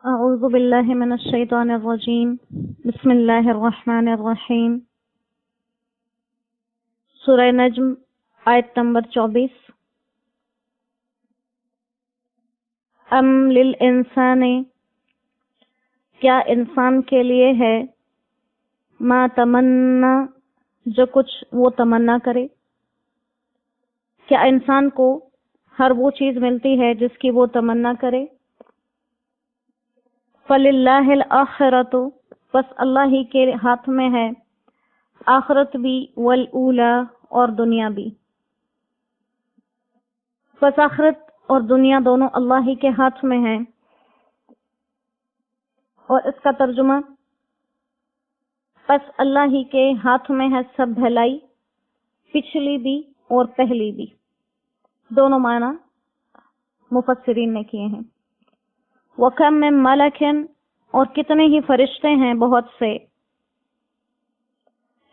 اعوذ باللہ من الشیطان الرجیم بسم اللہ الرحمن الرحیم سورہ نجم آیت نمبر 24 ام للانسان کیا انسان کے لیے ہے ما تمنا جو کچھ وہ تمنا کرے. کیا انسان کو ہر وہ چیز ملتی ہے جس کی وہ تمنا کرے. فَلِلَّهِ الْآخِرَةُ بس اللہ ہی کے ہاتھ میں ہے آخرت بھی والأولا اور دنیا بھی. بس آخرت اور دنیا دونوں اللہ ہی کے ہاتھ میں ہیں. اور اس کا ترجمہ بس اللہ ہی کے ہاتھ میں ہے سب بھلائی پچھلی بھی اور پہلی بھی. دونوں معنی مفسرین نے کیے ہیں. وَكَمْ مِن مَلَكٍ اور کتنے ہی فرشتے ہیں بہت سے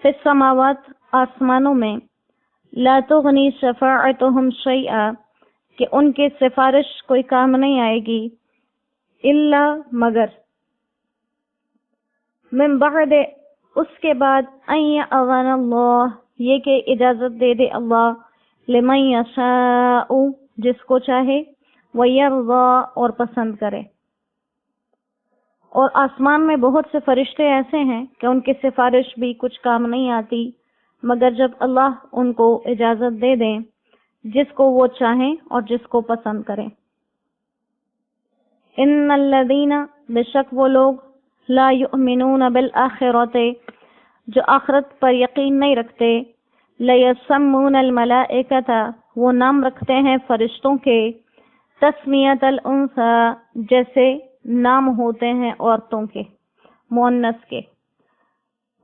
فِي السَّمَاوَاتِ آسمانوں میں لَا تُغْنِي شَفَاعَتُهُمْ شَيْئًا کہ ان کی سفارش کوئی کام نہیں آئے گی الا مگر من بعد اس کے بعد ان یأذن اللہ یہ کہ اجازت دے دے اللہ لمن یشاء جس کو چاہے وَيَرْضَى اور پسند کرے. اور آسمان میں بہت سے فرشتے ایسے ہیں کہ ان کی سفارش بھی کچھ کام نہیں آتی مگر جب اللہ ان کو اجازت دے دیں جس کو وہ چاہیں اور جس کو پسند کریں. ان الذین بے شک وہ لوگ لا یؤمنون بالآخرۃ جو آخرت پر یقین نہیں رکھتے لیسمون الملائکۃ وہ نام رکھتے ہیں فرشتوں کے تسمیت الانثی جیسے نام ہوتے ہیں عورتوں کے مؤنث کے.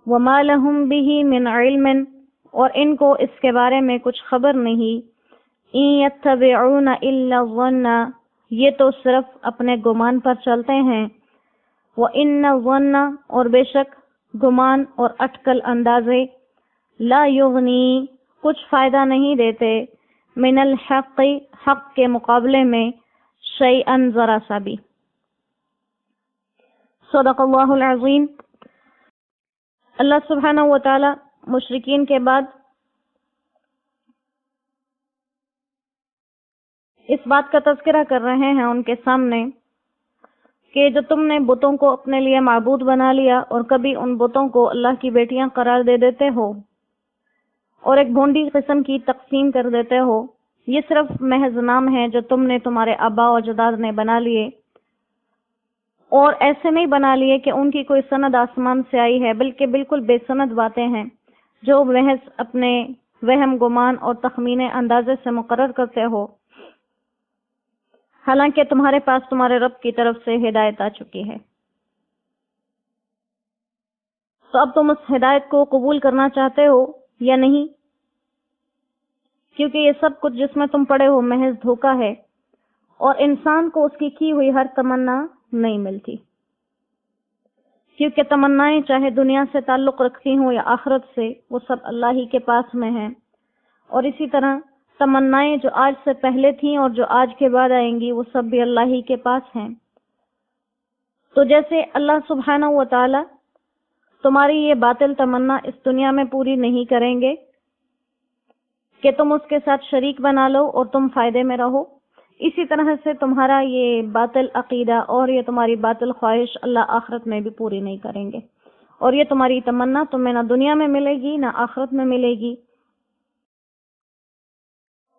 وما لهم به من علم اور ان کو اس کے بارے میں کچھ خبر نہیں. ان يتبعون الا الظن یہ تو صرف اپنے گمان پر چلتے ہیں. وان الظن اور بے شک گمان اور اٹکل اندازے لا یغنی کچھ فائدہ نہیں دیتے من الحق حق کے مقابلے میں شیئا ذرا سا بھی. صدق اللہ العظیم. اللہ سبحانہ و تعالی مشرکین کے بعد اس بات کا تذکرہ کر رہے ہیں ان کے سامنے کہ جو تم نے بتوں کو اپنے لیے معبود بنا لیا اور کبھی ان بتوں کو اللہ کی بیٹیاں قرار دے دیتے ہو اور ایک بھونڈی قسم کی تقسیم کر دیتے ہو. یہ صرف محض نام ہے جو تم نے تمہارے آباء و اجداد نے بنا لیے اور ایسے نہیں بنا لیے کہ ان کی کوئی سند آسمان سے آئی ہے بلکہ بالکل بے سند باتیں ہیں جو محض اپنے وہم گمان اور تخمین اندازے سے مقرر کرتے ہو حالانکہ تمہارے پاس تمہارے رب کی طرف سے ہدایت آ چکی ہے. تو اب تم اس ہدایت کو قبول کرنا چاہتے ہو یا نہیں کیونکہ یہ سب کچھ جس میں تم پڑے ہو محض دھوکہ ہے اور انسان کو اس کی ہوئی ہر تمنا نہیں ملتی کیونکہ تمنائیں چاہے دنیا سے تعلق رکھتی ہوں یا آخرت سے وہ سب اللہ ہی کے پاس میں ہیں. اور اسی طرح تمنائیں جو آج سے پہلے تھیں اور جو آج کے بعد آئیں گی وہ سب بھی اللہ ہی کے پاس ہیں. تو جیسے اللہ سبحانہ و تعالی تمہاری یہ باطل تمنا اس دنیا میں پوری نہیں کریں گے کہ تم اس کے ساتھ شریک بنا لو اور تم فائدے میں رہو، اسی طرح سے تمہارا یہ باطل عقیدہ اور یہ تمہاری باطل خواہش اللہ آخرت میں بھی پوری نہیں کریں گے. اور یہ تمہاری تمنا تمہیں نہ دنیا میں ملے گی نہ آخرت میں ملے گی.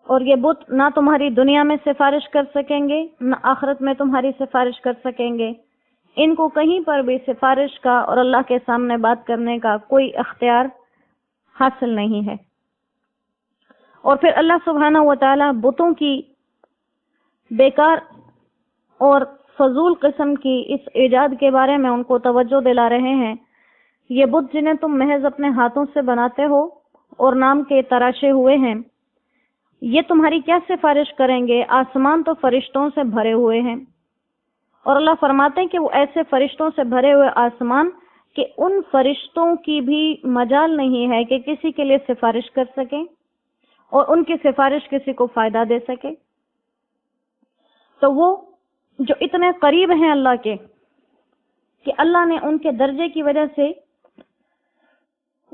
اور یہ بت نہ تمہاری دنیا میں سفارش کر سکیں گے نہ آخرت میں تمہاری سفارش کر سکیں گے. ان کو کہیں پر بھی سفارش کا اور اللہ کے سامنے بات کرنے کا کوئی اختیار حاصل نہیں ہے. اور پھر اللہ سبحانہ و تعالی بتوں کی بیکار اور فضول قسم کی اس ایجاد کے بارے میں ان کو توجہ دلا رہے ہیں. یہ بت جنہیں تم محض اپنے ہاتھوں سے بناتے ہو اور نام کے تراشے ہوئے ہیں یہ تمہاری کیا سفارش کریں گے. آسمان تو فرشتوں سے بھرے ہوئے ہیں اور اللہ فرماتے ہیں کہ وہ ایسے فرشتوں سے بھرے ہوئے آسمان کہ ان فرشتوں کی بھی مجال نہیں ہے کہ کسی کے لیے سفارش کر سکیں اور ان کی سفارش کسی کو فائدہ دے سکے. تو وہ جو اتنے قریب ہیں اللہ کے کہ اللہ نے ان کے درجے کی وجہ سے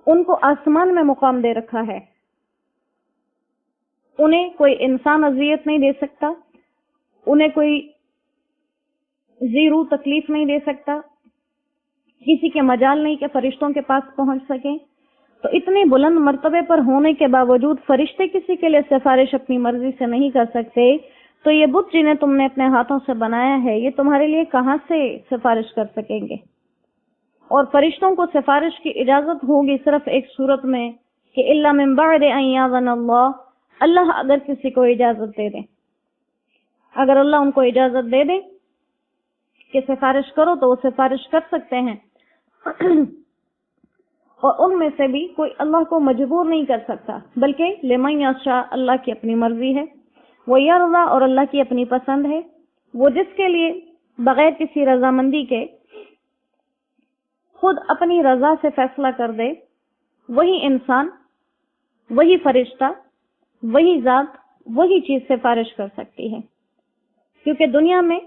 ان کو آسمان میں مقام دے رکھا ہے. انہیں کوئی انسان اذیت نہیں دے سکتا, انہیں کوئی زیرو تکلیف نہیں دے سکتا, کسی کے مجال نہیں کہ فرشتوں کے پاس پہنچ سکیں. تو اتنے بلند مرتبے پر ہونے کے باوجود فرشتے کسی کے لیے سفارش اپنی مرضی سے نہیں کر سکتے. تو یہ بت جنہیں تم نے اپنے ہاتھوں سے بنایا ہے, یہ تمہارے لیے کہاں سے سفارش کر سکیں گے؟ اور فرشتوں کو سفارش کی اجازت ہوگی صرف ایک صورت میں کہ الا من بعد ان یاذن اللہ, اللہ اگر کسی کو اجازت دے دے. اگر اللہ ان کو اجازت دے دے کہ سفارش کرو تو وہ سفارش کر سکتے ہیں. اور ان میں سے بھی کوئی اللہ کو مجبور نہیں کر سکتا, بلکہ لمن یشاء, اللہ کی اپنی مرضی ہے. وہ یرضا, اور اللہ کی اپنی پسند ہے. وہ جس کے لیے بغیر کسی رضامندی کے خود اپنی رضا سے فیصلہ کر دے, وہی انسان, وہی فرشتہ, وہی ذات, وہی چیز سفارش کر سکتی ہے. کیونکہ دنیا میں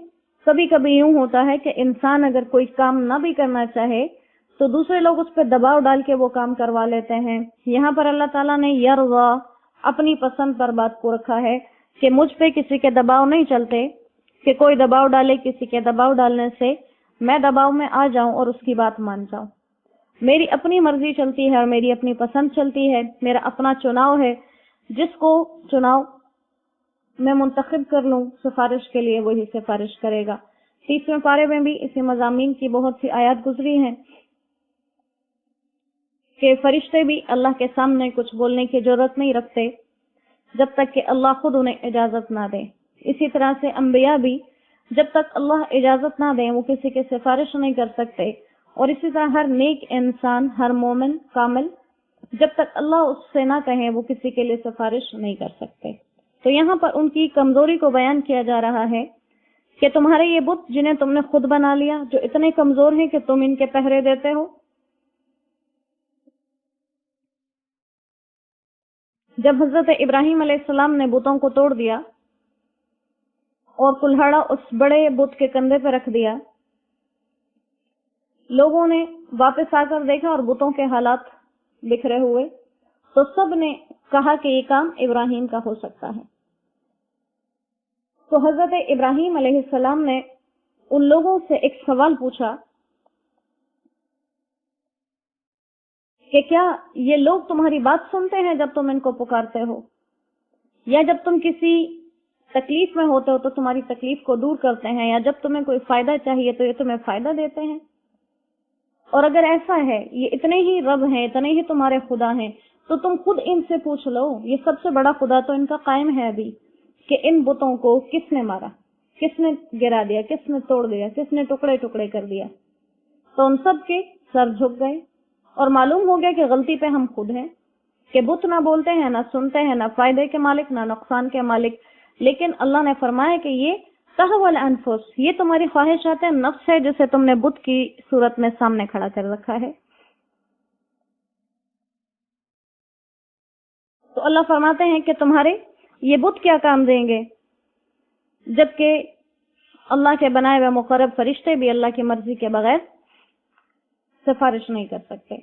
کبھی کبھی یوں ہوتا ہے کہ انسان اگر کوئی کام نہ بھی کرنا چاہے تو دوسرے لوگ اس پہ دباؤ ڈال کے وہ کام کروا لیتے ہیں. یہاں پر اللہ تعالیٰ نے یرضا, اپنی پسند پر بات کو رکھا ہے کہ مجھ پہ کسی کے دباؤ نہیں چلتے کہ کوئی دباؤ ڈالے. کسی کے دباؤ ڈالنے سے میں دباؤ میں آ جاؤں اور اس کی بات مان جاؤں. میری اپنی مرضی چلتی ہے اور میری اپنی پسند چلتی ہے. میرا اپنا چناؤ ہے, جس کو چناؤ میں منتخب کر لوں سفارش کے لیے وہی سفارش کرے گا. 30ویں پارے میں بھی اسی مضامین کی بہت سی آیات گزری ہیں کہ فرشتے بھی اللہ کے سامنے کچھ بولنے کی ضرورت نہیں رکھتے جب تک کہ اللہ خود انہیں اجازت نہ دے. اسی طرح سے انبیاء بھی جب تک اللہ اجازت نہ دیں وہ کسی کے سفارش نہیں کر سکتے. اور اسی طرح ہر نیک انسان, ہر مومن کامل, جب تک اللہ اس سے نہ کہے وہ کسی کے لیے سفارش نہیں کر سکتے. تو یہاں پر ان کی کمزوری کو بیان کیا جا رہا ہے کہ تمہارے یہ بت جنہیں تم نے خود بنا لیا, جو اتنے کمزور ہیں کہ تم ان کے پہرے دیتے ہو. جب حضرت ابراہیم علیہ السلام نے بتوں کو توڑ دیا اور کلہاڑا اس بڑے بت کے کندھے پہ رکھ دیا, لوگوں نے واپس آ کر دیکھا اور بتوں کے حالات بکھرے ہوئے, تو سب نے کہا کہ یہ کام ابراہیم کا ہو سکتا ہے. تو حضرت ابراہیم علیہ السلام نے ان لوگوں سے ایک سوال پوچھا کہ کیا یہ لوگ تمہاری بات سنتے ہیں جب تم ان کو پکارتے ہو, یا جب تم کسی تکلیف میں ہوتے ہو تو تمہاری تکلیف کو دور کرتے ہیں, یا جب تمہیں کوئی فائدہ چاہیے تو یہ تمہیں فائدہ دیتے ہیں؟ اور اگر ایسا ہے, یہ اتنے ہی رب ہیں, اتنے ہی تمہارے خدا ہیں, تو تم خود ان سے پوچھ لو. یہ سب سے بڑا خدا تو ان کا قائم ہے ابھی کہ ان بتوں کو کس نے مارا, کس نے گرا دیا, کس نے توڑ دیا, کس نے ٹکڑے ٹکڑے کر دیا. تو ان سب کے سر جھک گئے اور معلوم ہو گیا کہ غلطی پہ ہم خود ہیں, کہ بت نہ بولتے ہیں, نہ سنتے ہیں, نہ فائدے کے مالک, نہ نقصان کے مالک. لیکن اللہ نے فرمایا کہ یہ تہوى الانفس, یہ تمہاری خواہشات نفس ہے جسے تم نے بت کی صورت میں سامنے کھڑا کر رکھا ہے. تو اللہ فرماتے ہیں کہ تمہارے یہ بت کیا کام دیں گے, جبکہ اللہ کے بنائے ہوئے مقرب فرشتے بھی اللہ کی مرضی کے بغیر سفارش نہیں کر سکتے.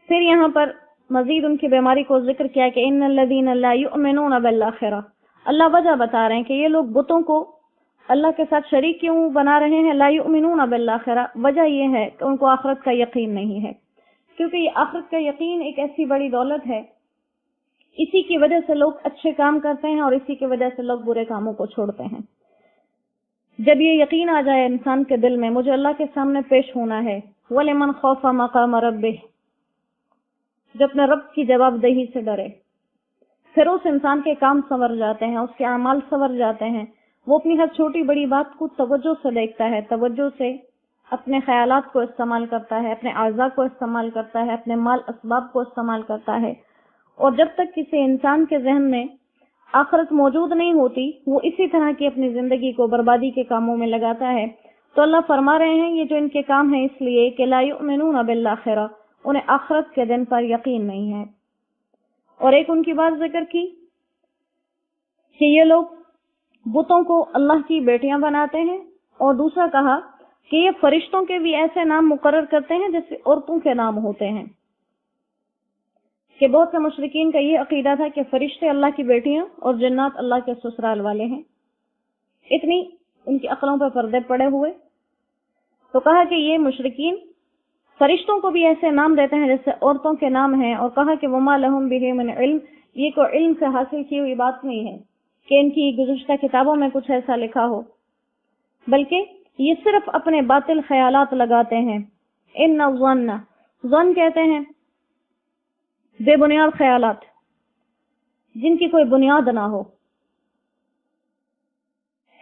پھر یہاں پر مزید ان کی بیماری کو ذکر کیا کہ ان الذین لا یؤمنون بالآخرہ. اللہ وجہ بتا رہے ہیں کہ یہ لوگ بتوں کو اللہ کے ساتھ شریک کیوں بنا رہے ہیں. لا یؤمنون بالآخرہ, وجہ یہ ہے کہ ان کو آخرت کا یقین نہیں ہے, کیونکہ یہ آخرت کا یقین ایک ایسی بڑی دولت ہے, اسی کی وجہ سے لوگ اچھے کام کرتے ہیں اور اسی کی وجہ سے لوگ برے کاموں کو چھوڑتے ہیں. جب یہ یقین آ جائے انسان کے دل میں مجھے اللہ کے سامنے پیش ہونا ہے, وَلِمَنْ خَافَ مَقَامَ رَبِّهِ, جو اپنے رب کی جواب دہی سے ڈرے, پھر اس انسان کے کام سنور جاتے ہیں, اس کے اعمال سنور جاتے ہیں. وہ اپنی ہر چھوٹی بڑی بات کو توجہ سے دیکھتا ہے, توجہ سے اپنے خیالات کو استعمال کرتا ہے, اپنے اعضاء کو استعمال کرتا ہے, اپنے مال اسباب کو استعمال کرتا ہے. اور جب تک کسی انسان کے ذہن میں آخرت موجود نہیں ہوتی وہ اسی طرح کی اپنی زندگی کو بربادی کے کاموں میں لگاتا ہے. تو اللہ فرما رہے ہیں یہ جو ان کے کام ہیں اس لیے کہ لا یؤمنون بالآخرہ, انہیں آخرت کے دن پر یقین نہیں ہے. اور ایک ان کی بات ذکر کی کہ یہ لوگ بتوں کو اللہ کی بیٹیاں بناتے ہیں, اور دوسرا کہا کہ یہ فرشتوں کے بھی ایسے نام مقرر کرتے ہیں جیسے عورتوں کے نام ہوتے ہیں، کہ بہت سے مشرکین کا یہ عقیدہ تھا کہ فرشتے اللہ کی بیٹیاں اور جنات اللہ کے سسرال والے ہیں، اتنی ان کی عقلوں پر پردے پڑے ہوئے۔ تو کہا کہ یہ مشرکین فرشتوں کو بھی ایسے نام دیتے ہیں جیسے عورتوں کے نام ہیں، اور کہا کہ وما لہم بہ من علم، یہ کوئی علم سے حاصل کی ہوئی بات نہیں ہے کہ ان کی گزشتہ کتابوں میں کچھ ایسا لکھا ہو، بلکہ یہ صرف اپنے باطل خیالات لگاتے ہیں۔ ان الظن، ظن کہتے ہیں بے بنیاد خیالات جن کی کوئی بنیاد نہ ہو،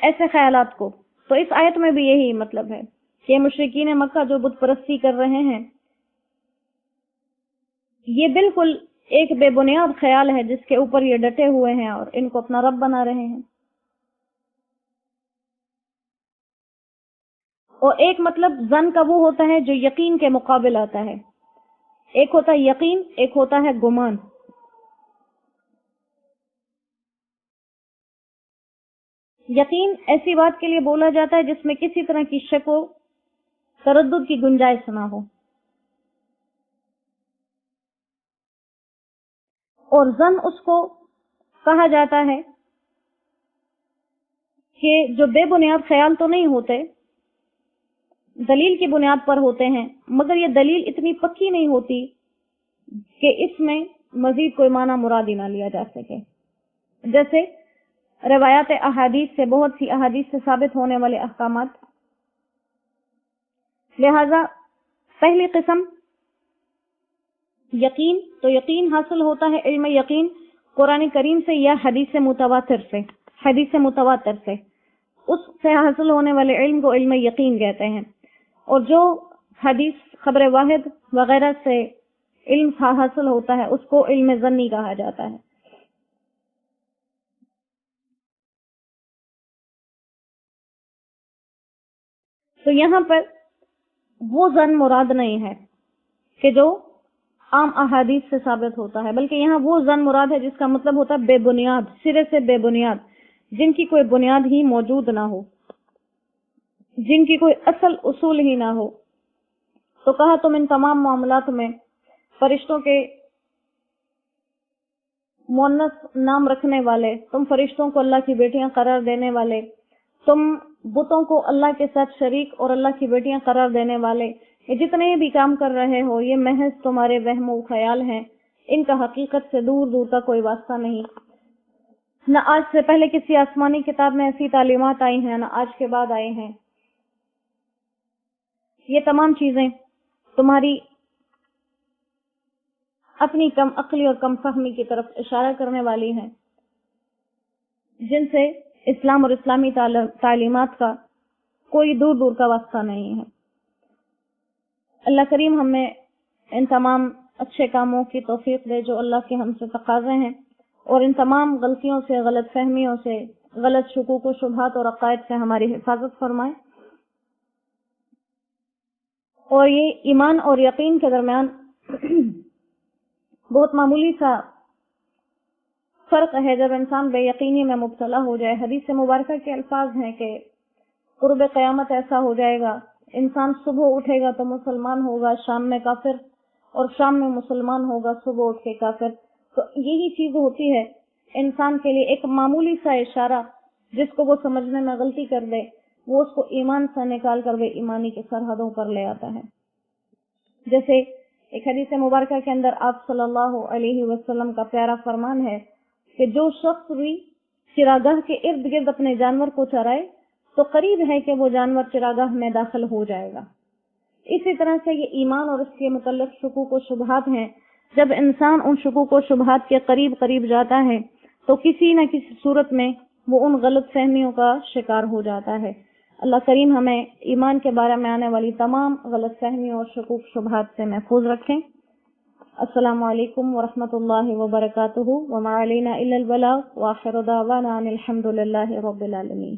ایسے خیالات کو۔ تو اس آیت میں بھی یہی مطلب ہے کہ مشرکین مکہ جو بت پرستی کر رہے ہیں، یہ بالکل ایک بے بنیاد خیال ہے جس کے اوپر یہ ڈٹے ہوئے ہیں اور ان کو اپنا رب بنا رہے ہیں۔ اور ایک مطلب ظن کا وہ ہوتا ہے جو یقین کے مقابل آتا ہے، ایک ہوتا ہے یقین، ایک ہوتا ہے گمان۔ یقین ایسی بات کے لیے بولا جاتا ہے جس میں کسی طرح کی شک و تردد کی گنجائش نہ ہو، اور ظن اس کو کہا جاتا ہے کہ جو بے بنیاد خیال تو نہیں ہوتے، دلیل کی بنیاد پر ہوتے ہیں، مگر یہ دلیل اتنی پکی نہیں ہوتی کہ اس میں مزید کوئی معنی مرادی نہ لیا جا سکے۔ جیسے روایات احادیث سے، بہت سی احادیث سے ثابت ہونے والے احکامات۔ لہذا پہلی قسم یقین، تو یقین حاصل ہوتا ہے علم یقین قرآن کریم سے یا حدیث متواتر سے، حدیث متواتر سے، اس سے حاصل ہونے والے علم کو علم یقین کہتے ہیں۔ اور جو حدیث، خبر واحد وغیرہ سے علم حاصل ہوتا ہے اس کو علم ظنی کہا جاتا ہے۔ تو یہاں پر وہ ظن مراد نہیں ہے کہ جو عام احادیث سے ثابت ہوتا ہے، بلکہ یہاں وہ ظن مراد ہے جس کا مطلب ہوتا ہے بے بنیاد، سرے سے بے بنیاد، جن کی کوئی بنیاد ہی موجود نہ ہو، جن کی کوئی اصل اصول ہی نہ ہو۔ تو کہا تم ان تمام معاملات میں فرشتوں کے مؤنث نام رکھنے والے، تم فرشتوں کو اللہ کی بیٹیاں قرار دینے والے، تم بتوں کو اللہ کے ساتھ شریک اور اللہ کی بیٹیاں قرار دینے والے، یہ جتنے بھی کام کر رہے ہو یہ محض تمہارے وہم و خیال ہیں، ان کا حقیقت سے دور دور کا کوئی واسطہ نہیں۔ نہ آج سے پہلے کسی آسمانی کتاب میں ایسی تعلیمات آئی ہیں، نہ آج کے بعد آئی ہیں۔ یہ تمام چیزیں تمہاری اپنی کم عقلی اور کم فہمی کی طرف اشارہ کرنے والی ہیں، جن سے اسلام اور اسلامی تعلیمات کا کوئی دور دور کا واسطہ نہیں ہے۔ اللہ کریم ہمیں ان تمام اچھے کاموں کی توفیق دے جو اللہ کے ہم سے تقاضے ہیں، اور ان تمام غلطیوں سے، غلط فہمیوں سے، غلط شکوک و شبہات اور عقائد سے ہماری حفاظت فرمائے۔ اور یہ ایمان اور یقین کے درمیان بہت معمولی سا فرق ہے جب انسان بے یقینی میں مبتلا ہو جائے۔ حدیث مبارکہ کے الفاظ ہیں کہ قرب قیامت ایسا ہو جائے گا، انسان صبح اٹھے گا تو مسلمان ہوگا، شام میں کافر، اور شام میں مسلمان ہوگا، صبح اٹھ کے کافر۔ تو یہی چیز ہوتی ہے انسان کے لیے ایک معمولی سا اشارہ، جس کو وہ سمجھنے میں غلطی کر دے، وہ اس کو ایمان سے نکال کر بے ایمانی کی سرحدوں پر لے آتا ہے۔ جیسے ایک حدیث مبارکہ کے اندر آپ صلی اللہ علیہ وسلم کا پیارا فرمان ہے کہ جو شخص بھی چراگاہ کے ارد گرد اپنے جانور کو چرائے تو قریب ہے کہ وہ جانور چراگاہ میں داخل ہو جائے گا۔ اسی طرح سے یہ ایمان اور اس کے متعلق شکوک و شبہات ہیں، جب انسان ان شکوک و شبہات کے قریب قریب جاتا ہے تو کسی نہ کسی صورت میں وہ ان غلط فہمیوں کا شکار ہو جاتا ہے۔ اللہ کریم ہمیں ایمان کے بارے میں آنے والی تمام غلط فہمیوں اور شکوک شبہات سے محفوظ رکھیں۔ السلام علیکم ورحمۃ اللہ وبرکاتہ، وما علینا الا البلاغ، وآخر دعوانا ان الحمد للہ رب العالمین۔